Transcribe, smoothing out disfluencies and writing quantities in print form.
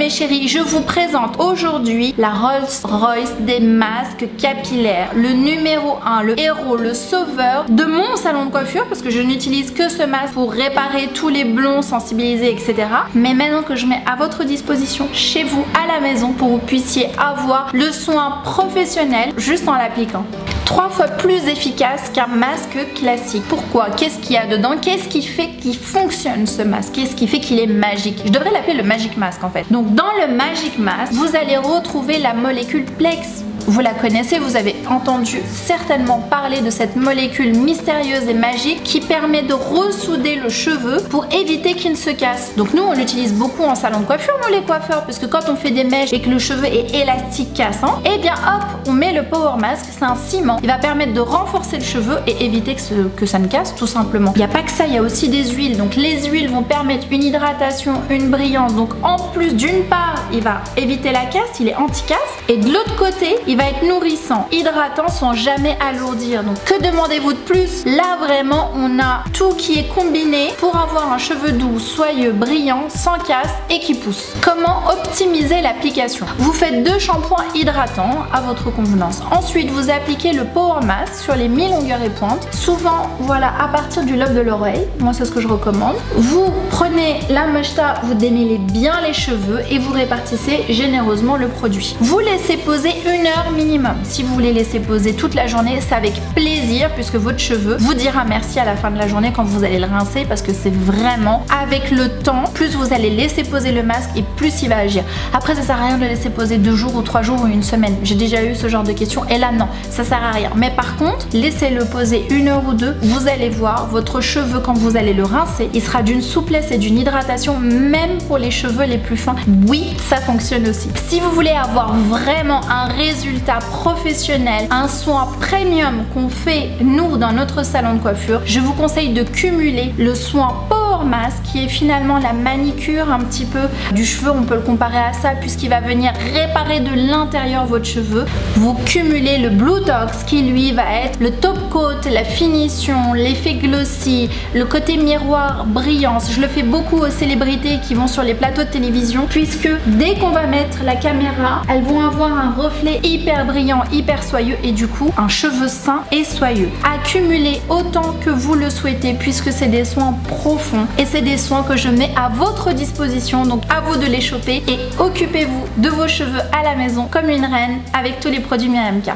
mes chéris, je vous présente aujourd'hui la Rolls-Royce des masques capillaires. Le numéro 1, le héros, le sauveur de mon salon de coiffure, parce que je n'utilise que ce masque pour réparer tous les blonds, sensibiliser, etc. Mais maintenant que je mets à votre disposition chez vous, à la maison, pour que vous puissiez avoir le soin professionnel juste en l'appliquant. 3 fois plus efficace qu'un masque classique. Pourquoi? Qu'est-ce qu'il y a dedans? Qu'est-ce qui fait qu'il fonctionne ce masque? Qu'est-ce qui fait qu'il est magique? Je devrais l'appeler le Magic Mask en fait. Donc dans le Magic Mask, vous allez retrouver la molécule Plex. Vous la connaissez, vous avez entendu certainement parler de cette molécule mystérieuse et magique qui permet de ressouder le cheveu pour éviter qu'il ne se casse. Donc nous on l'utilise beaucoup en salon de coiffure, nous les coiffeurs, parce que quand on fait des mèches et que le cheveu est élastique cassant, et bien hop, on met le Power Mask, c'est un ciment. Il va permettre de renforcer le cheveu et éviter que ça ne casse tout simplement. Il n'y a pas que ça, il y a aussi des huiles. Donc les huiles vont permettre une hydratation, une brillance. Donc en plus d'une part, il va éviter la casse, il est anti-casse. Et de l'autre côté, il va être nourrissant, hydratant sans jamais alourdir. Donc que demandez-vous de plus? Là vraiment on a tout qui est combiné pour avoir un cheveu doux, soyeux, brillant, sans casse et qui pousse. Comment optimiser l'application? Vous faites 2 shampoings hydratants à votre convenance. Ensuite vous appliquez le Power Mask sur les mi-longueurs et pointes. Souvent voilà à partir du lobe de l'oreille. Moi c'est ce que je recommande. Vous prenez la mechta, vous démêlez bien les cheveux et vous répartissez généreusement le produit. Vous laissez poser 1 heure minimum. Si vous voulez laisser poser toute la journée, c'est avec plaisir puisque votre cheveu vous dira merci à la fin de la journée quand vous allez le rincer, parce que c'est vraiment avec le temps, plus vous allez laisser poser le masque et plus il va agir. Après ça sert à rien de le laisser poser 2 jours ou 3 jours ou 1 semaine. J'ai déjà eu ce genre de questions et là non, ça sert à rien. Mais par contre, laissez-le poser 1 heure ou 2, vous allez voir votre cheveu quand vous allez le rincer, il sera d'une souplesse et d'une hydratation même pour les cheveux les plus fins. Oui, ça fonctionne aussi. Si vous voulez avoir vraiment un résultat professionnel, un soin premium qu'on fait nous dans notre salon de coiffure, je vous conseille de cumuler le soin Power Mask qui est finalement la manicure un petit peu du cheveu, on peut le comparer à ça puisqu'il va venir réparer de l'intérieur votre cheveu. Vous cumulez le Blue Tox qui lui va être le top coat, la finition, l'effet glossy, le côté miroir, brillance. Je le fais beaucoup aux célébrités qui vont sur les plateaux de télévision puisque dès qu'on va mettre la caméra, elles vont avoir un reflet hyper brillant, hyper soyeux et du coup un cheveu sain et soyeux. Accumulez autant que vous le souhaitez puisque c'est des soins profonds et c'est des soins que je mets à votre disposition, donc à vous de les choper et occupez-vous de vos cheveux à la maison comme une reine avec tous les produits Myriam K.